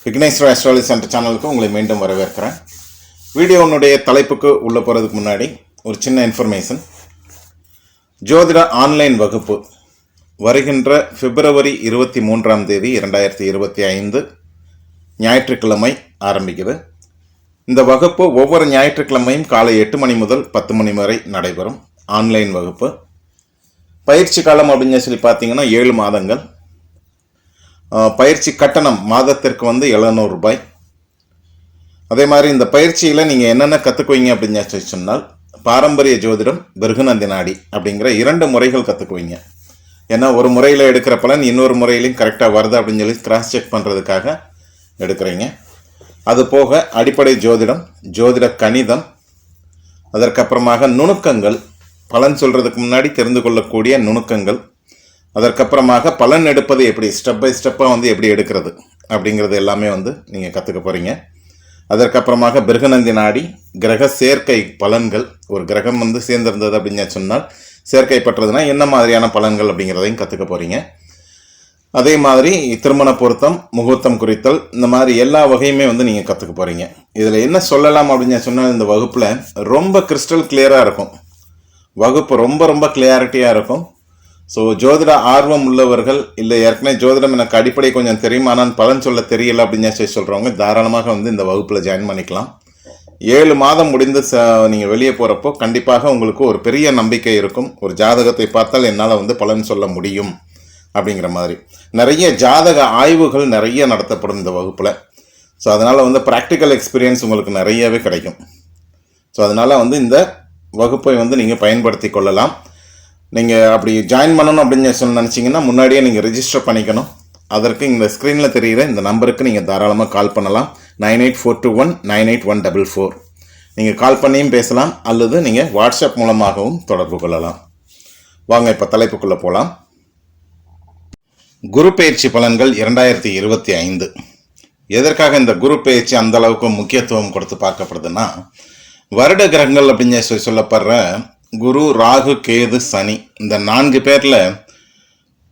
Vigneshwara astrology centre சேனலுக்கு உங்களை மீண்டும் வரவேற்கிறேன். வீடியோனுடைய தலைப்புக்கு உள்ளே போகிறதுக்கு முன்னாடி ஒரு சின்ன இன்ஃபர்மேஷன். ஜோதிட ஆன்லைன் வகுப்பு வருகின்ற பிப்ரவரி 23 2025 ஞாயிற்றுக்கிழமை ஆரம்பிக்குது. இந்த வகுப்பு ஒவ்வொரு ஞாயிற்றுக்கிழமையும் காலை 8 மணி முதல் 10 மணி வரை நடைபெறும் ஆன்லைன் வகுப்பு. பயிற்சி காலம் அப்படின்னு சொல்லி பார்த்தீங்கன்னா 7 மாதங்கள். பயிற்சி கட்டணம் மாதத்திற்கு 700 ரூபாய். அதே மாதிரி இந்த பயிற்சியில் நீங்கள் என்னென்ன கற்றுக்குவீங்க அப்படின்னு சொன்னால், பாரம்பரிய ஜோதிடம், பிருகுநந்தி நாடி அப்படிங்கிற 2 முறைகள் கற்றுக்குவீங்க. ஏன்னா ஒரு முறையில் எடுக்கிற பலன் இன்னொரு முறையிலையும் கரெக்டாக வருது அப்படின்னு சொல்லி கிராஸ் செக் பண்ணுறதுக்காக எடுக்கிறீங்க. அது போக அடிப்படை ஜோதிடம், ஜோதிட கணிதம், அதற்கப்புறமாக நுணுக்கங்கள், பலன் சொல்கிறதுக்கு முன்னாடி தெரிந்து கொள்ளக்கூடிய நுணுக்கங்கள், அதற்கப்புறமாக பலன் எடுப்பது எப்படி, ஸ்டெப் பை ஸ்டெப்பாக எப்படி எடுக்கிறது அப்படிங்கிறது எல்லாமே நீங்கள் கற்றுக்க போகிறீங்க. அதற்கப்புறமாக பிருகுநந்தி நாடி, கிரக சேர்க்கை பலன்கள், ஒரு கிரகம் சேர்ந்திருந்தது அப்படின்னு சொன்னால் சேர்க்கைப்பட்டதுன்னா என்ன மாதிரியான பலன்கள் அப்படிங்கிறதையும் கற்றுக்க போகிறீங்க. அதே மாதிரி திருமண பொருத்தம், முகூர்த்தம் குறித்தல், இந்த மாதிரி எல்லா வகையுமே நீங்கள் கற்றுக்க போகிறீங்க. இதில் என்ன சொல்லலாம் அப்படின்னு சொன்னால், இந்த வகுப்பில் ரொம்ப கிறிஸ்டல் கிளியராக இருக்கும். வகுப்பு ரொம்ப ரொம்ப கிளியாரிட்டியாக இருக்கும். ஸோ ஜோதிட ஆர்வம் உள்ளவர்கள், இல்லை ஏற்கனவே ஜோதிடம் எனக்கு அடிப்படை கொஞ்சம் தெரியும் ஆனால் பலன் சொல்ல தெரியல அப்படின்னு சொல்கிறவங்க தாராளமாக இந்த வகுப்பில் ஜாயின் பண்ணிக்கலாம். 7 மாதம் முடிந்து நீங்கள் வெளியே போகிறப்போ கண்டிப்பாக உங்களுக்கு ஒரு பெரிய நம்பிக்கை இருக்கும். ஒரு ஜாதகத்தை பார்த்தால் என்னால் பலன் சொல்ல முடியும் அப்படிங்கிற மாதிரி நிறைய ஜாதக ஆய்வுகள் நிறைய நடத்தப்படும் இந்த வகுப்பில். ஸோ அதனால் ப்ராக்டிக்கல் எக்ஸ்பீரியன்ஸ் உங்களுக்கு நிறையவே கிடைக்கும். ஸோ அதனால் இந்த வகுப்பை நீங்கள் பயன்படுத்தி கொள்ளலாம். நீங்கள் அப்படி ஜாயின் பண்ணணும் அப்படின்னு நினச்சிங்கன்னா முன்னாடியே நீங்கள் ரெஜிஸ்டர் பண்ணிக்கணும். அதற்கு இந்த ஸ்க்ரீனில் தெரிகிற இந்த நம்பருக்கு நீங்கள் தாராளமாக கால் பண்ணலாம். 9842198144. நீங்கள் கால் பண்ணியும் பேசலாம், அல்லது நீங்கள் வாட்ஸ்அப் மூலமாகவும் தொடர்பு கொள்ளலாம். வாங்க இப்போ தலைப்புக்குள்ளே போகலாம். குரு பயிற்சி பலன்கள் 2025. எதற்காக இந்த குரு பயிற்சி அந்த அளவுக்கு முக்கியத்துவம் கொடுத்து பார்க்கப்படுதுன்னா, வருட கிரகங்கள் அப்படின்னு சொல்லப்படுற குரு, ராகு, கேது, சனி, இந்த 4 பேரில்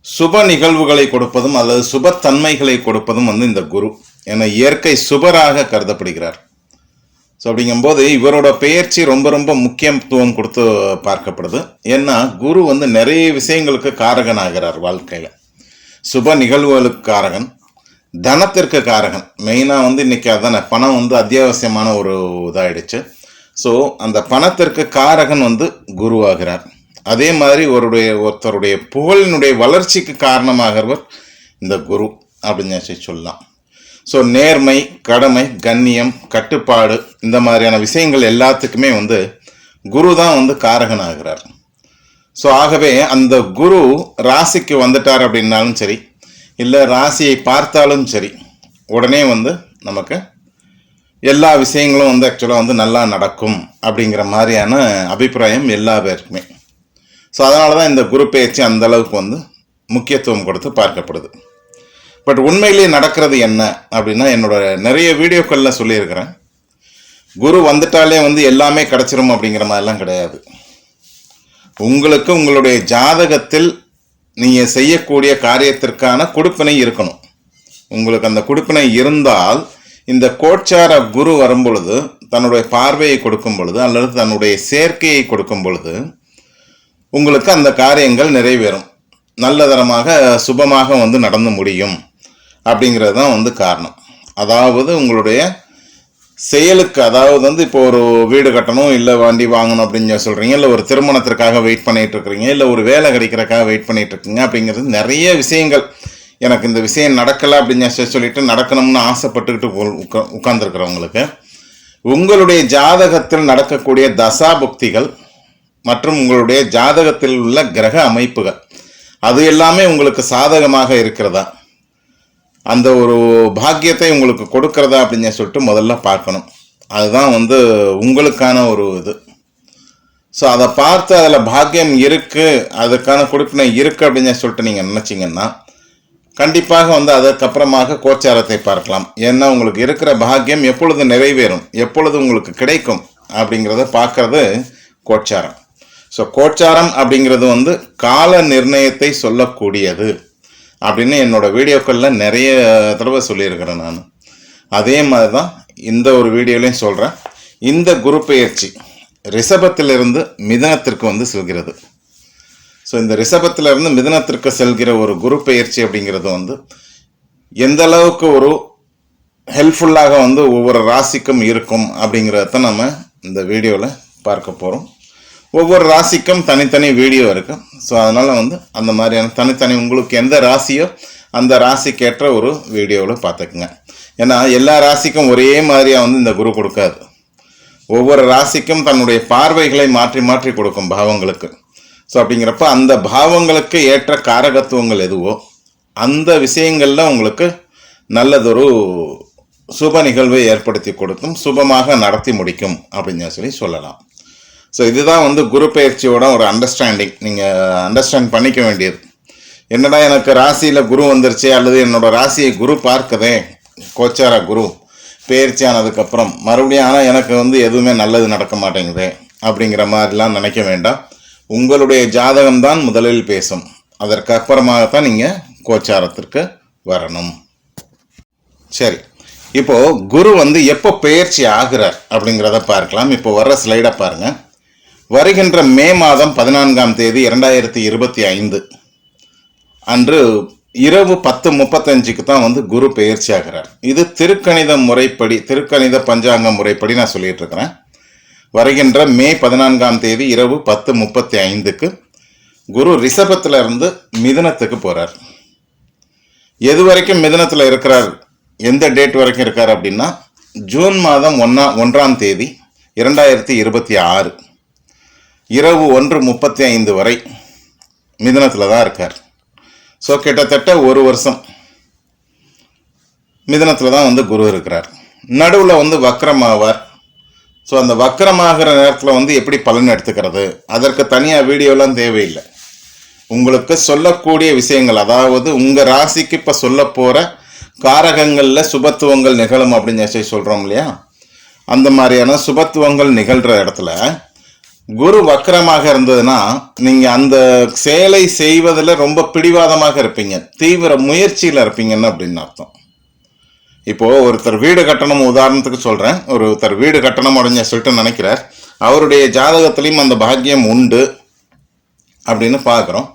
சுப நிகழ்வுகளை கொடுப்பதும் அல்லது சுபத்தன்மைகளை கொடுப்பதும் இந்த குரு. என இயற்கை சுபராக கருதப்படுகிறார். ஸோ அப்படிங்கும்போது இவரோட பெயர்ச்சி ரொம்ப ரொம்ப முக்கியத்துவம் கொடுத்து பார்க்கப்படுது. ஏன்னா குரு நிறைய விஷயங்களுக்கு காரகன் ஆகிறார் வாழ்க்கையில். சுப நிகழ்வுகளுக்கு காரகன், தனத்திற்கு காரகன். மெயினாக இன்னைக்கு அதான பணம் அத்தியாவசியமான ஒரு இதாகிடுச்சு. ஸோ அந்த பணத்திற்கு காரகன் குருவாகிறார். அதே மாதிரி ஒருத்தருடைய புகழினுடைய வளர்ச்சிக்கு காரணமாகிறவர் இந்த குரு அப்படின்னு சொல்லலாம். ஸோ நேர்மை, கடமை, கண்ணியம், கட்டுப்பாடு, இந்த மாதிரியான விஷயங்கள் எல்லாத்துக்குமே குரு தான் காரகன் ஆகிறார். ஸோ ஆகவே அந்த குரு ராசிக்கு வந்துட்டார் அப்படின்னாலும் சரி, இல்லை ராசியை பார்த்தாலும் சரி, உடனே நமக்கு எல்லா விஷயங்களும் ஆக்சுவலாக நல்லா நடக்கும் அப்படிங்கிற மாதிரியான அபிப்பிராயம் எல்லா பேருக்குமே. ஸோ அதனால தான் இந்த குரு பயிற்சி அந்த அளவுக்கு முக்கியத்துவம் கொடுத்து பார்க்கப்படுது. பட் உண்மையிலேயே நடக்கிறது என்ன அப்படின்னா, என்னோட நிறைய வீடியோக்களில் சொல்லியிருக்கிறேன், குரு வந்துட்டாலே எல்லாமே கிடச்சிரும் அப்படிங்கிற மாதிரிலாம் கிடையாது. உங்களுக்கு உங்களுடைய ஜாதகத்தில் நீங்கள் செய்யக்கூடிய காரியத்திற்கான கொடுப்பினை இருக்கணும். உங்களுக்கு அந்த கொடுப்பினை இருந்தால் இந்த கோட்சார குரு வரும் பொழுது, தன்னுடைய பார்வையை கொடுக்கும் பொழுது அல்லது தன்னுடைய சேர்க்கையை கொடுக்கும் பொழுது உங்களுக்கு அந்த காரியங்கள் நிறைவேறும், நல்லதரமாக சுபமாக நடந்து முடியும் அப்படிங்கிறது தான் காரணம். அதாவது உங்களுடைய செயலுக்கு, அதாவது இப்போ ஒரு வீடு கட்டணும், இல்லை வண்டி வாங்கணும் அப்படின்னு சொல்கிறீங்க, இல்லை ஒரு திருமணத்திற்காக வெயிட் பண்ணிகிட்டு இருக்கிறீங்க, இல்லை ஒரு வேலை கிடைக்கிறக்காக வெயிட் பண்ணிகிட்டு இருக்கீங்க அப்படிங்கிறது நிறைய விஷயங்கள். எனக்கு இந்த விஷயம் நடக்கலை அப்படின்னு சொல்லிட்டு நடக்கணும்னு ஆசைப்பட்டுக்கிட்டு உட்கார்ந்துருக்கிறவங்களுக்கு உங்களுடைய ஜாதகத்தில் நடக்கக்கூடிய தசாபுக்திகள் மற்றும் உங்களுடைய ஜாதகத்தில் உள்ள கிரக அமைப்புகள் அது எல்லாமே உங்களுக்கு சாதகமாக இருக்கிறதா, அந்த ஒரு பாக்கியத்தை உங்களுக்கு கொடுக்கிறதா அப்படின்னு சொல்லிட்டு முதல்ல பார்க்கணும். அதுதான் உங்களுக்கான ஒரு இது. ஸோ அதை பார்த்து அதில் பாக்கியம் இருக்குது, அதுக்கான கொடுப்பினை இருக்குது அப்படின்னு சொல்லிட்டு நீங்கள் நினச்சிங்கன்னா கண்டிப்பாக வந்து அதற்கப்புறமாக கோச்சாரத்தை பார்க்கலாம். ஏன்னா உங்களுக்கு இருக்கிற பாக்கியம் எப்பொழுது நிறைவேறும், எப்பொழுது உங்களுக்கு கிடைக்கும் அப்படிங்கிறத பார்க்கறது கோச்சாரம். ஸோ கோச்சாரம் அப்படிங்கிறது வந்து கால நிர்ணயத்தை சொல்லக்கூடியது அப்படின்னு என்னோட வீடியோக்களில் நிறைய தடவை சொல்லியிருக்கிறேன் நான். அதே மாதிரி தான் இந்த ஒரு வீடியோலையும் சொல்கிறேன். இந்த குரு பெயர்ச்சி ரிஷபத்திலிருந்து மிதுனத்திற்கு வந்து செல்கிறது. ஸோ இந்த ரிஷபத்திலிருந்து மிதுனத்திற்கு செல்கிற ஒரு குரு பெயர்ச்சி அப்படிங்கிறது வந்து எந்த அளவுக்கு ஒரு ஹெல்ப்ஃபுல்லாக வந்து ஒவ்வொரு ராசிக்கும் இருக்கும் அப்படிங்கிறத நம்ம இந்த வீடியோவில் பார்க்க போகிறோம். ஒவ்வொரு ராசிக்கும் தனித்தனி வீடியோ இருக்குது. ஸோ அதனால் வந்து அந்த மாதிரியான தனித்தனி உங்களுக்கு எந்த ராசியோ அந்த ராசிக்கேற்ற ஒரு வீடியோவில் பார்த்துக்குங்க. ஏன்னா எல்லா ராசிக்கும் ஒரே மாதிரியாக வந்து இந்த குரு கொடுக்காது. ஒவ்வொரு ராசிக்கும் தன்னுடைய பார்வைகளை மாற்றி மாற்றி கொடுக்கும் பாவங்களுக்கு. ஸோ அப்படிங்கிறப்ப அந்த பாவங்களுக்கு ஏற்ற காரகத்துவங்கள் எதுவோ அந்த விஷயங்களில் உங்களுக்கு நல்லதொரு சுப நிகழ்வை ஏற்படுத்தி கொடுத்தும் சுபமாக நடத்தி முடிக்கும் அப்படின்னு சொல்லலாம். ஸோ இதுதான் வந்து குரு பெயர்ச்சியோட ஒரு அண்டர்ஸ்டாண்டிங். நீங்கள் அண்டர்ஸ்டாண்ட் பண்ணிக்க வேண்டியது. என்னடா எனக்கு ராசியில் குரு வந்துருச்சு, அல்லது என்னோட ராசியை குரு பார்க்குதே, கோச்சார குரு பெயர்ச்சி ஆனதுக்கப்புறம் மறுபடியும் ஆனால் எனக்கு வந்து எதுவுமே நல்லது நடக்க மாட்டேங்குது அப்படிங்கிற மாதிரிலாம் நினைக்க வேண்டாம். உங்களுடைய ஜாதகம்தான் முதலில் பேசும். அதற்கப்புறமாகத்தான் நீங்கள் கோச்சாரத்திற்கு வரணும். சரி, இப்போது குரு வந்து எப்போ பெயர்ச்சி ஆகிறார் அப்படிங்கிறத பார்க்கலாம். இப்போ வர்ற ஸ்லைடை பாருங்கள். வருகின்ற மே மாதம் 14ஆம் தேதி 2025 அன்று இரவு 10:35க்கு தான் வந்து குரு பெயர்ச்சி ஆகிறார். இது திருக்கணித முறைப்படி, திருக்கணித பஞ்சாங்க முறைப்படி நான் சொல்லிட்டு இருக்கிறேன். வருகின்ற மே 14ஆம் தேதி இரவு 10:35க்கு குரு ரிஷபத்தில் இருந்து மிதுனத்துக்கு போகிறார். எது வரைக்கும் மிதுனத்தில் இருக்கிறார், எந்த டேட் வரைக்கும் இருக்கார் அப்படின்னா ஜூன் மாதம் 1ஆம் தேதி 2026 இரவு 1:35 வரை மிதுனத்தில் தான் இருக்கார். ஸோ கிட்டத்தட்ட ஒரு வருஷம் மிதுனத்தில் தான் வந்து குரு இருக்கிறார். நடுவில் வந்து வக்ரமாவார். ஸோ அந்த வக்ரமாகிற நேரத்தில் வந்து எப்படி பலன் எடுத்துக்கிறது, அதற்கு தனியாக வீடியோலாம் தேவையில்லை. உங்களுக்கு சொல்லக்கூடிய விஷயங்கள், அதாவது உங்கள் ராசிக்கு இப்போ சொல்ல போகிற காரகங்களில் சுபத்துவங்கள் நிகழும் அப்படின்னு சொல்கிறோம் இல்லையா, அந்த மாதிரியான சுபத்துவங்கள் நிகழ்கிற இடத்துல குரு வக்கரமாக இருந்ததுன்னா நீங்கள் அந்த செயலை செய்வதில் ரொம்ப பிடிவாதமாக இருப்பீங்க, தீவிர முயற்சியில் இருப்பீங்கன்னு அப்படின்னு அர்த்தம். இப்போது ஒருத்தர் வீடு கட்டணும், உதாரணத்துக்கு சொல்கிறேன், ஒருத்தர் வீடு கட்டணும் அப்படின்னு சொல்லிட்டு நினைக்கிறார். அவருடைய ஜாதகத்திலையும் அந்த பாக்கியம் உண்டு அப்படின்னு பார்க்குறோம்.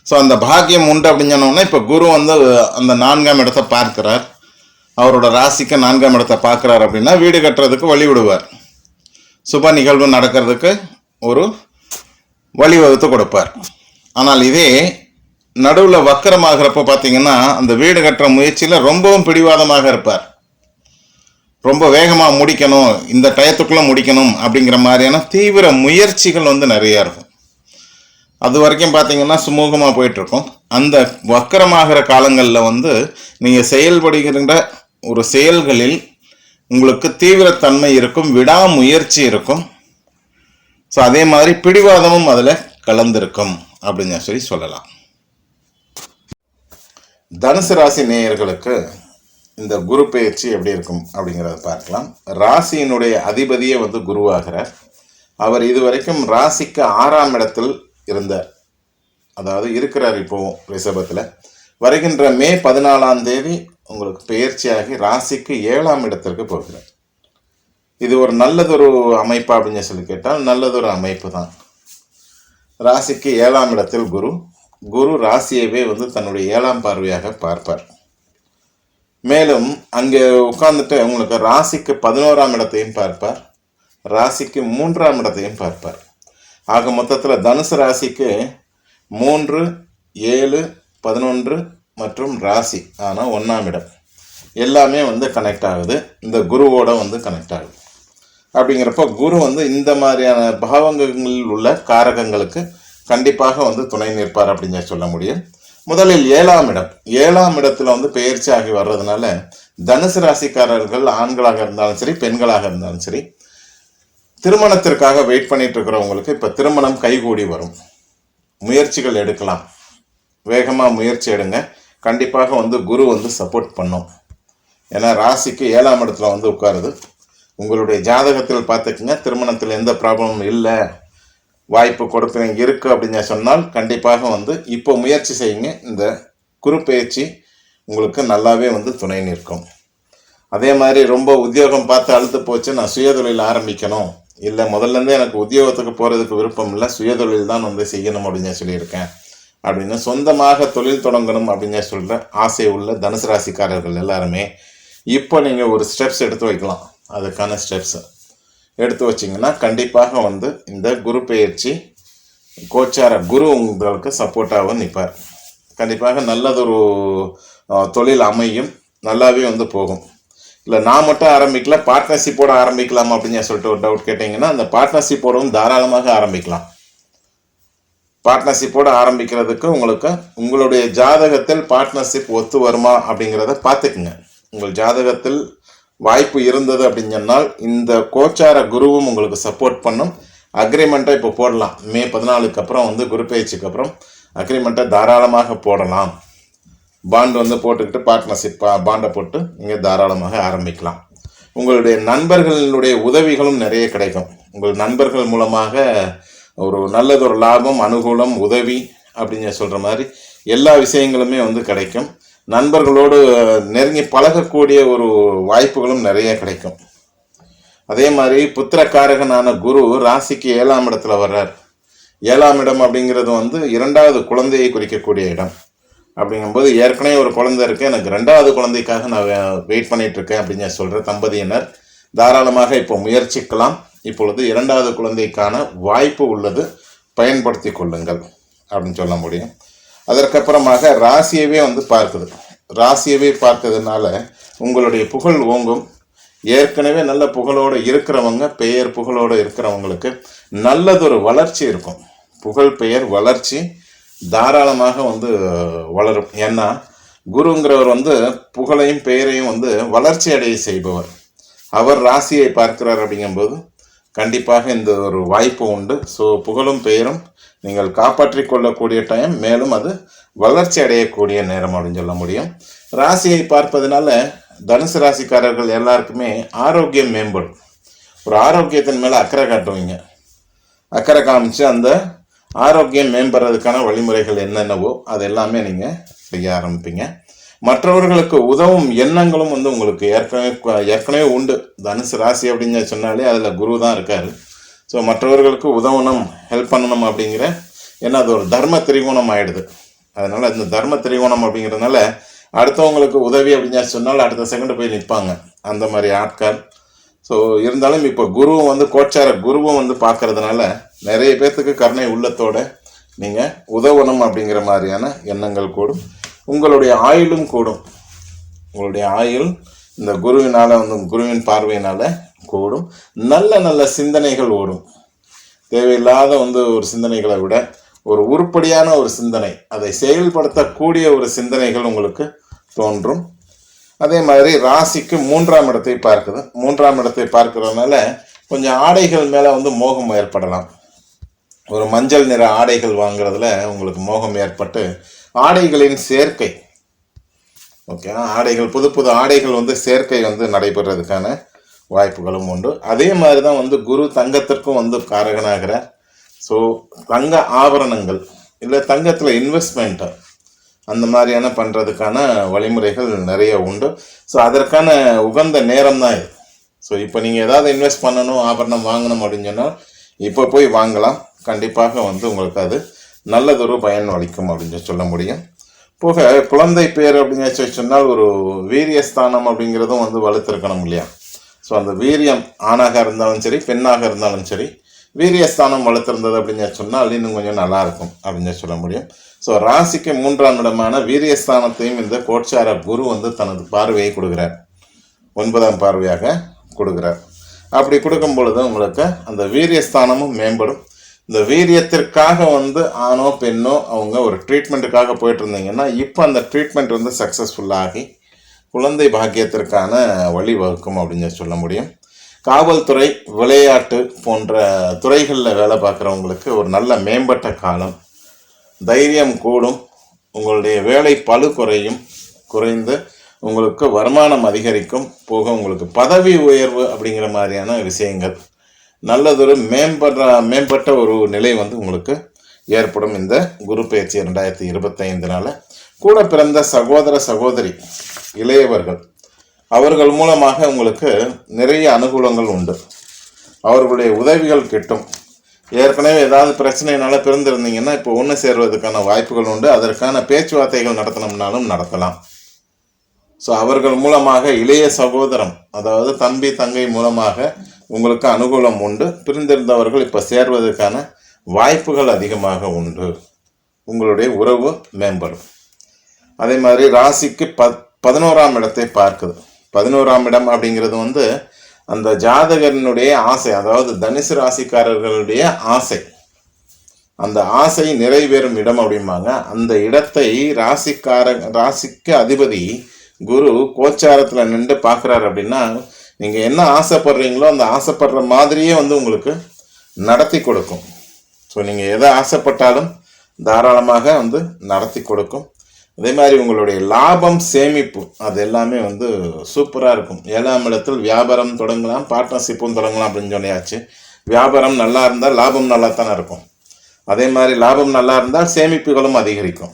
ஸோ அந்த பாக்கியம் உண்டு அப்படின்னு சொன்னோன்னா இப்போ குரு வந்து அந்த 4ஆம் இடத்தை பார்க்கிறார், அவரோட ராசிக்கு 4ஆம் இடத்தை பார்க்குறார் அப்படின்னா வீடு கட்டுறதுக்கு வழி விடுவார், சுப நிகழ்வு நடக்கிறதுக்கு ஒரு வழிவகுத்து கொடுப்பார். ஆனால் இதே நடுவில் வக்கரமாகிறப்ப பார்த்தீங்கன்னா அந்த வீடு கட்டுற முயற்சியில் ரொம்பவும் பிடிவாதமாக இருப்பார். ரொம்ப வேகமாக முடிக்கணும், இந்த டயத்துக்குள்ளே முடிக்கணும் அப்படிங்கிற மாதிரியான தீவிர முயற்சிகள் வந்து நிறையா இருக்கும். அது வரைக்கும் பார்த்தீங்கன்னா சுமூகமாக போயிட்டுருக்கும். அந்த வக்கரமாகிற காலங்களில் வந்து நீங்கள் செயல்படுகின்ற ஒரு செயல்களில் உங்களுக்கு தீவிரத்தன்மை இருக்கும், விடாமுயற்சி இருக்கும். ஸோ அதே மாதிரி பிடிவாதமும் அதில் கலந்திருக்கும் அப்படின்னு சொல்லலாம். தனுசு ராசி நேயர்களுக்கு இந்த குரு பெயர்ச்சி எப்படி இருக்கும் அப்படிங்கிறத பார்க்கலாம். ராசியினுடைய அதிபதியே வந்து குருவாகிறார். அவர் இதுவரைக்கும் ராசிக்கு 6ஆம் இடத்தில் இருந்தார், அதாவது இருக்கிறார் இப்போவும் ரிஷபத்தில். வருகின்ற மே 14ஆம் தேதி உங்களுக்கு பெயர்ச்சியாகி ராசிக்கு 7ஆம் இடத்திற்கு போகிறார். இது ஒரு நல்லதொரு அமைப்பா அப்படின்னு சொல்லி கேட்டால் நல்லதொரு அமைப்பு தான். ராசிக்கு 7ஆம் இடத்தில் குரு ராசியவே வந்து தன்னுடைய 7ஆம் பார்வையாக பார்ப்பார். மேலும் அங்கே உட்கார்ந்துட்டு உங்களுக்கு ராசிக்கு 11ஆம் இடத்தையும் பார்ப்பார், ராசிக்கு 3ஆம் இடத்தையும் பார்ப்பார். ஆக மொத்தத்தில் தனுசு ராசிக்கு 3, 7, 11 மற்றும் ராசி ஆனால் 1ஆம் இடம் எல்லாமே வந்து கனெக்ட் ஆகுது, இந்த குருவோட வந்து கனெக்ட் ஆகுது. அப்படிங்கிறப்ப குரு வந்து இந்த மாதிரியான பாவங்களில் உள்ள காரகங்களுக்கு கண்டிப்பாக வந்து துணை நிற்பார் அப்படின்னு சொல்ல முடியும். முதலில் 7ஆம் இடத்துல வந்து பெயர்ச்சி ஆகி வர்றதுனால தனுசு ராசிக்காரர்கள் ஆண்களாக இருந்தாலும் சரி பெண்களாக இருந்தாலும் சரி திருமணத்திற்காக வெயிட் பண்ணிட்டு இருக்கிறவங்களுக்கு இப்போ திருமணம் கைகூடி வரும். முயற்சிகள் எடுக்கலாம், வேகமாக முயற்சி எடுங்க. கண்டிப்பாக வந்து குரு வந்து சப்போர்ட் பண்ணும். ஏன்னா ராசிக்கு 7ஆம் இடத்துல வந்து உட்காருது. உங்களுடைய ஜாதகத்தில் பார்த்துக்குங்க, திருமணத்தில் எந்த ப்ராப்ளமும் இல்லை, வாய்ப்பு கொடுப்பீங்க இருக்குது அப்படின்னு சொன்னால் கண்டிப்பாக வந்து இப்போ முயற்சி செய்யுங்க. இந்த குரு பயிற்சி உங்களுக்கு நல்லாவே வந்து துணை நிற்கும். அதே மாதிரி ரொம்ப உத்தியோகம் பார்த்து அழுத்து போச்சு, நான் சுயதொழில் ஆரம்பிக்கணும், இல்லை முதல்லேருந்தே எனக்கு உத்தியோகத்துக்கு போகிறதுக்கு விருப்பம் இல்லை, சுயதொழில் தான் வந்து செய்யணும் அப்படின்னு சொல்லியிருக்கேன் அப்படின்னு சொந்தமாக தொழில் தொடங்கணும் அப்படின்னு சொல்கிற ஆசை உள்ள தனுசு ராசிக்காரர்கள் எல்லாருமே இப்போ நீங்கள் ஒரு ஸ்டெப்ஸ் எடுத்து வைக்கலாம். அதுக்கான ஸ்டெப்ஸை எடுத்து வச்சிங்கன்னா கண்டிப்பாக வந்து இந்த குரு பெயர்ச்சி கோச்சார குரு உங்களுக்கு சப்போர்ட்டாக நிற்பார். கண்டிப்பாக நல்லதொரு தொழில் அமையும், நல்லாவே வந்து போகும். இல்லை நான் மட்டும் ஆரம்பிக்கல, பார்ட்னர்ஷிப்போடு ஆரம்பிக்கலாமா அப்படின்னு சொல்லிட்டு ஒரு டவுட் கேட்டிங்கன்னா, அந்த பார்ட்னர்ஷிப்போடவும் தாராளமாக ஆரம்பிக்கலாம். பார்ட்னர்ஷிப்போடு ஆரம்பிக்கிறதுக்கு உங்களுக்கு உங்களுடைய ஜாதகத்தில் பார்ட்னர்ஷிப் ஒத்து வருமா அப்படிங்கிறத பார்த்துக்குங்க. உங்கள் ஜாதகத்தில் வாய்ப்பு இருந்தது அப்படின்னு சொன்னால் இந்த கோச்சார குருவும் உங்களுக்கு சப்போர்ட் பண்ணும். அக்ரிமெண்ட்டை இப்போ போடலாம். மே 14க்கு அப்புறம் வந்து குரு பயிற்சிக்கு அப்புறம் அக்ரிமெண்ட்டை தாராளமாக போடலாம். பாண்ட் வந்து போட்டுக்கிட்டு பார்ட்னர்ஷிப் பாண்டை போட்டு நீங்கள் தாராளமாக ஆரம்பிக்கலாம். உங்களுடைய நண்பர்களுடைய உதவிகளும் நிறைய கிடைக்கும். உங்கள் நண்பர்கள் மூலமாக ஒரு நல்லதொரு லாபம், அனுகூலம், உதவி அப்படின்னு சொல்கிற மாதிரி எல்லா விஷயங்களுமே வந்து கிடைக்கும். நண்பர்களோடு நெருங்கி பழகக்கூடிய ஒரு வாய்ப்புகளும் நிறைய கிடைக்கும். அதே மாதிரி புத்திரக்காரகனான குரு ராசிக்கு 7ஆம் இடத்துல வர்றார். 7ஆம் இடம் அப்படிங்கிறது வந்து 2வது குழந்தையை குறிக்கக்கூடிய இடம். அப்படிங்கும்போது ஏற்கனவே ஒரு குழந்தை இருக்கு, எனக்கு 2வது குழந்தைக்காக நான் வெயிட் பண்ணிட்டு இருக்கேன் அப்படின்னு சொல்கிற தம்பதியினர் தாராளமாக இப்போ முயற்சிக்கலாம். இப்பொழுது 2வது குழந்தைக்கான வாய்ப்பு உள்ளது, பயன்படுத்தி கொள்ளுங்கள் அப்படின்னு சொல்ல முடியும். அதற்கப்புறமாக ராசியவே வந்து பார்க்குது. ராசியவே பார்க்கறதுனால உங்களுடைய புகழ் ஓங்கும். ஏற்கனவே நல்ல புகழோடு இருக்கிறவங்க, பெயர் புகழோடு இருக்கிறவங்களுக்கு நல்லதொரு வளர்ச்சி இருக்கும். புகழ், பெயர், வளர்ச்சி தாராளமாக வந்து வளரும். ஏன்னா குருங்கிறவர் வந்து புகழையும் பெயரையும் வந்து வளர்ச்சி அடைய செய்பவர். அவர் ராசியை பார்க்கிறார் அப்படிங்கும்போது கண்டிப்பாக இந்த ஒரு வாய்ப்பு உண்டு. ஸோ புகழும் பெயரும் நீங்கள் காப்பாற்றி கொள்ளக்கூடிய டைம், மேலும் அது வளர்ச்சி அடையக்கூடிய நேரம் அப்படின்னு சொல்ல முடியும். ராசியை பார்ப்பதனால தனுசு ராசிக்காரர்கள் எல்லாருக்குமே ஆரோக்கியம் மேம்படும். ஒரு ஆரோக்கியத்தின் மேலே அக்கறை காட்டுவீங்க. அக்கறை காமிச்சு அந்த ஆரோக்கியம் மேம்படுறதுக்கான வழிமுறைகள் என்னென்னவோ அது எல்லாமே நீங்கள் செய்ய ஆரம்பிப்பீங்க. மற்றவர்களுக்கு உதவும் எண்ணங்களும் வந்து உங்களுக்கு ஏற்கனவே உண்டு. தனுசு ராசி அப்படின்னு சொன்னாலே அதில் குரு தான் இருக்கார். ஸோ மற்றவர்களுக்கு உதவணும், ஹெல்ப் பண்ணணும் அப்படிங்கிற ஏன்னா அது ஒரு தர்ம திரிகோணம் ஆகிடுது. அதனால் இந்த தர்ம திரிகோணம் அப்படிங்கிறதுனால அடுத்தவங்களுக்கு உதவி அப்படின்னு சொன்னால் அடுத்த செகண்ட் போய் நிற்பாங்க அந்த மாதிரி ஆட்கள். ஸோ இருந்தாலும் இப்போ குருவும் வந்து கோச்சார குருவும் வந்து பார்க்கறதுனால நிறைய பேர்த்துக்கு கருணை உள்ளத்தோட நீங்கள் உதவணும் அப்படிங்கிற மாதிரியான எண்ணங்கள் கூடும். உங்களுடைய ஆயுளும் கூடும். உங்களுடைய ஆயுள் இந்த குருவினால் வந்து குருவின் பார்வையினால் கூடும். நல்ல நல்ல சிந்தனைகள் ஓடும். தேவையில்லாத வந்து ஒரு சிந்தனைகளை விட ஒரு உருப்படியான ஒரு சிந்தனை, அதை செயல்படுத்தக்கூடிய ஒரு சிந்தனைகள் உங்களுக்கு தோன்றும். அதே மாதிரி ராசிக்கு 3ஆம் இடத்தை பார்க்குது. 3ஆம் இடத்தை பார்க்கறதுனால கொஞ்சம் ஆடைகள் மேலே வந்து மோகம் ஏற்படலாம். ஒரு மஞ்சள் நிற ஆடைகள் வாங்குறதுல உங்களுக்கு மோகம் ஏற்பட்டு ஆடைகளின் சேர்க்கை, ஓகே, ஆடைகள் புது புது ஆடைகள் வந்து சேர்க்கை வந்து நடைபெறதுக்கான வாய்ப்புகளும் உண்டு. அதே மாதிரி தான் வந்து குரு தங்கத்திற்கும் வந்து காரகனாகிறார். ஸோ தங்க ஆபரணங்கள் இல்லை தங்கத்தில் இன்வெஸ்ட்மெண்ட்டு அந்த மாதிரியான பண்ணுறதுக்கான வழிமுறைகள் நிறைய உண்டு. ஸோ அதற்கான உகந்த நேரம் தான் இது. ஸோ இப்போ நீங்கள் ஏதாவது இன்வெஸ்ட் பண்ணணும், ஆபரணம் வாங்கணும் அப்படின்னு சொன்னால் இப்போ போய் வாங்கலாம். கண்டிப்பாக வந்து உங்களுக்கு அது நல்லதொரு பயன் அளிக்கும் அப்படின்னு சொல்ல முடியும். போக குழந்தை பேர் அப்படின்னு சொன்னால் ஒரு வீரியஸ்தானம் அப்படிங்கிறதும் வந்து வலுத்திருக்கணும் இல்லையா? ஸோ அந்த வீரியம் ஆணாக இருந்தாலும் சரி, பெண்ணாக இருந்தாலும் சரி, வீரியஸ்தானம் வளர்த்திருந்தது அப்படின்னு சொன்னால் இன்னும் கொஞ்சம் நல்லா இருக்கும் அப்படின்னு சொல்ல முடியும். ஸோ ராசிக்கு 3ஆம் இடமான வீரியஸ்தானத்தையும் இந்த கோட்சார குரு வந்து தனது பார்வையை கொடுக்குறார். 9ஆம் பார்வையாக கொடுக்குறார். அப்படி கொடுக்கும் பொழுது உங்களுக்கு அந்த வீரியஸ்தானமும் மேம்படும். இந்த வீரியத்திற்காக வந்து ஆணோ பெண்ணோ அவங்க ஒரு ட்ரீட்மெண்ட்டுக்காக போயிட்டு இருந்தீங்கன்னா இப்போ அந்த ட்ரீட்மெண்ட் வந்து சக்ஸஸ்ஃபுல்லாகி குழந்தை பாக்கியத்திற்கான வழி வகுக்கும் அப்படின்னு சொல்ல முடியும். காவல்துறை, விளையாட்டு போன்ற துறைகளில் வேலை பார்க்குறவங்களுக்கு ஒரு நல்ல மேம்பட்ட காலம். தைரியம் கூடும், உங்களுடைய வேலை பளு குறைந்து உங்களுக்கு வருமானம் அதிகரிக்கும், போக உங்களுக்கு பதவி உயர்வு அப்படிங்கிற மாதிரியான விஷயங்கள், நல்லதொரு மேம்பட்ட ஒரு நிலை வந்து உங்களுக்கு ஏற்படும். இந்த குரு பெயர்ச்சி 2025 கூட பிறந்த சகோதர சகோதரி, இளையவர்கள், அவர்கள் மூலமாக உங்களுக்கு நிறைய அனுகூலங்கள் உண்டு. அவர்களுடைய உதவிகள் கிட்டும். ஏற்கனவே ஏதாவது பிரச்சனைனால பிறந்திருந்தீங்கன்னா இப்போ ஒன்று சேர்வதற்கான வாய்ப்புகள் உண்டு. அதற்கான பேச்சுவார்த்தைகள் நடத்தணும்னாலும் நடத்தலாம். ஸோ அவர்கள் மூலமாக இளைய சகோதரம், அதாவது தம்பி தங்கை மூலமாக உங்களுக்கு அனுகூலம் உண்டு. பிரிந்திருந்தவர்கள் இப்போ சேர்வதற்கான வாய்ப்புகள் அதிகமாக உண்டு. உங்களுடைய உறவு மேம்படும். அதே மாதிரி ராசிக்கு 11ஆம் இடத்தை பார்க்குது. 11ஆம் இடம் அப்படிங்கிறது வந்து அந்த ஜாதகனுடைய ஆசை, அதாவது தனுசு ராசிக்காரர்களுடைய ஆசை, அந்த ஆசை நிறைவேறும் இடம் அப்படிம்பாங்க. அந்த இடத்தை ராசிக்கு அதிபதி குரு கோச்சாரத்தில் நின்று பார்க்குறாரு அப்படின்னா, நீங்கள் என்ன ஆசைப்படுறீங்களோ அந்த ஆசைப்படுற மாதிரியே வந்து உங்களுக்கு நடத்தி கொடுக்கும். ஸோ நீங்கள் எதை ஆசைப்பட்டாலும் தாராளமாக வந்து நடத்தி கொடுக்கும். அதே மாதிரி உங்களுடைய லாபம், சேமிப்பு, அது எல்லாமே வந்து சூப்பராக இருக்கும். 7ஆம் இடத்தில் வியாபாரம் தொடங்கலாம், பார்ட்னர்ஷிப்பும் தொடங்கலாம் அப்படின்னு சொல்லியாச்சு. வியாபாரம் நல்லா இருந்தால் லாபம் நல்லா தானே இருக்கும். அதே மாதிரி லாபம் நல்லா இருந்தால் சேமிப்புகளும் அதிகரிக்கும்.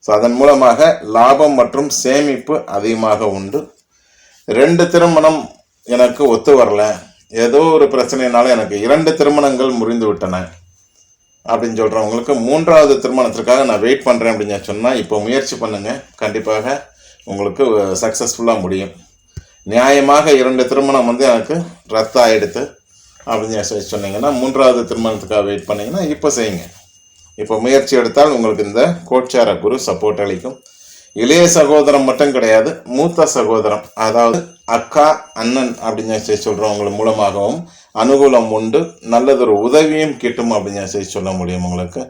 ஸோ அதன் மூலமாக லாபம் மற்றும் சேமிப்பு அதிகமாக உண்டு. 2 திருமணம் எனக்கு ஒத்து வரல, ஏதோ ஒரு பிரச்சனைனால எனக்கு 2 திருமணங்கள் முறிந்து விட்டன அப்படின்னு சொல்கிறவங்களுக்கு 3வது திருமணத்திற்காக நான் வெயிட் பண்ணுறேன் அப்படின்னு சொன்னால் இப்போ முயற்சி பண்ணுங்கள். கண்டிப்பாக உங்களுக்கு சக்ஸஸ்ஃபுல்லாக முடியும். நியாயமாக 2 திருமணம் வந்து எனக்கு ரத்து ஆகிடுது அப்படின்னு சொன்னீங்கன்னா 3வது திருமணத்துக்காக வெயிட் பண்ணிங்கன்னா இப்போ செய்யுங்க. இப்போ முயற்சி எடுத்தால் உங்களுக்கு இந்த கோச்சார குரு சப்போர்ட் அளிக்கும். இளைய சகோதரம் மட்டும் கிடையாது, மூத்த சகோதரம், அதாவது அக்கா, அண்ணன் அப்படின்னு சொல்கிறவங்க மூலமாகவும் அனுகூலம் உண்டு. நல்லதொரு உதவியும் கிட்டும் அப்படின்னு சொல்ல முடியும் உங்களுக்கு.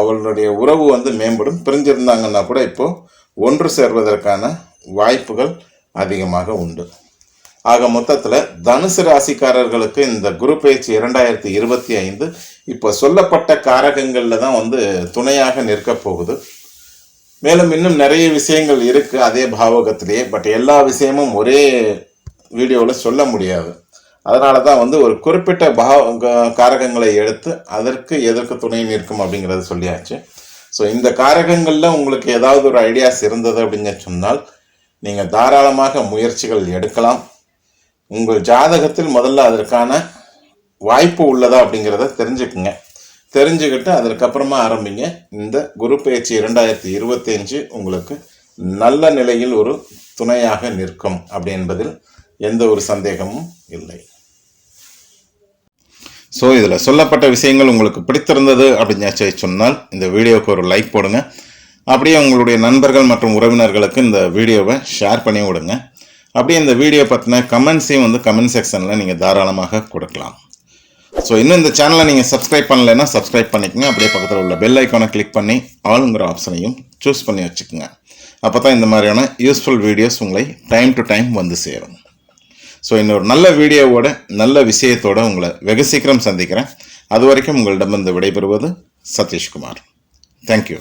அவர்களுடைய உறவு வந்து மேம்படும். பிரிஞ்சிருந்தாங்கன்னா கூட இப்போ ஒன்று சேர்வதற்கான வாய்ப்புகள் அதிகமாக உண்டு. ஆக மொத்தத்தில் தனுசு ராசிக்காரர்களுக்கு இந்த குரு பெயர்ச்சி 2025 இப்போ சொல்லப்பட்ட காரகங்களில் தான் வந்து துணையாக நிற்க போகுது. மேலும் இன்னும் நிறைய விஷயங்கள் இருக்குது அதே பாவகத்திலேயே. பட் எல்லா விஷயமும் ஒரே வீடியோவில் சொல்ல முடியாது. அதனால தான் வந்து ஒரு குறிப்பிட்ட காரகங்களை எடுத்து அதற்கு எதற்கு துணை நிற்கும் அப்படிங்கிறத சொல்லியாச்சு. ஸோ இந்த காரகங்களில் உங்களுக்கு ஏதாவது ஒரு ஐடியாஸ் இருந்தது அப்படின்னு சொன்னால் நீங்கள் தாராளமாக முயற்சிகள் எடுக்கலாம். உங்கள் ஜாதகத்தில் முதல்ல அதற்கான வாய்ப்பு உள்ளதா அப்படிங்கிறத தெரிஞ்சுக்கிட்டு அதற்கப்புறமா ஆரம்பிங்க. இந்த குரு பெயர்ச்சி 2025 உங்களுக்கு நல்ல நிலையில் ஒரு துணையாக நிற்கும் அப்படி என்பதில் எந்த ஒரு சந்தேகமும் இல்லை. ஸோ இதில் சொல்லப்பட்ட விஷயங்கள் உங்களுக்கு பிடித்திருந்தது அப்படின்னு சொன்னால் இந்த வீடியோவுக்கு ஒரு லைக் போடுங்க. அப்படியே உங்களுடைய நண்பர்கள் மற்றும் உறவினர்களுக்கு இந்த வீடியோவை ஷேர் பண்ணி விடுங்க. அப்படியே இந்த வீடியோ பற்றின கமெண்ட்ஸையும் வந்து கமெண்ட் செக்ஷனில் நீங்கள் தாராளமாக கொடுக்கலாம். ஸோ இன்னும் இந்த சேனலை நீங்கள் சப்ஸ்கிரைப் பண்ணலைன்னா சப்ஸ்கிரைப் பண்ணிக்கோங்க. அப்படியே பக்கத்தில் உள்ள பெல் ஐக்கானை கிளிக் பண்ணி ஆளுங்கிற ஆப்ஷனையும் சூஸ் பண்ணி வச்சுக்கோங்க. அப்போ தான் இந்த மாதிரியான யூஸ்ஃபுல் வீடியோஸ் உங்களை டைம் டு டைம் வந்து சேரும். ஸோ இன்னொரு நல்ல வீடியோவோட நல்ல விஷயத்தோடு உங்களை வெகு சீக்கிரம் சந்திக்கிறேன். அது வரைக்கும் உங்களிடமிருந்து விடைபெறுவது சதீஷ்குமார். தேங்க்யூ.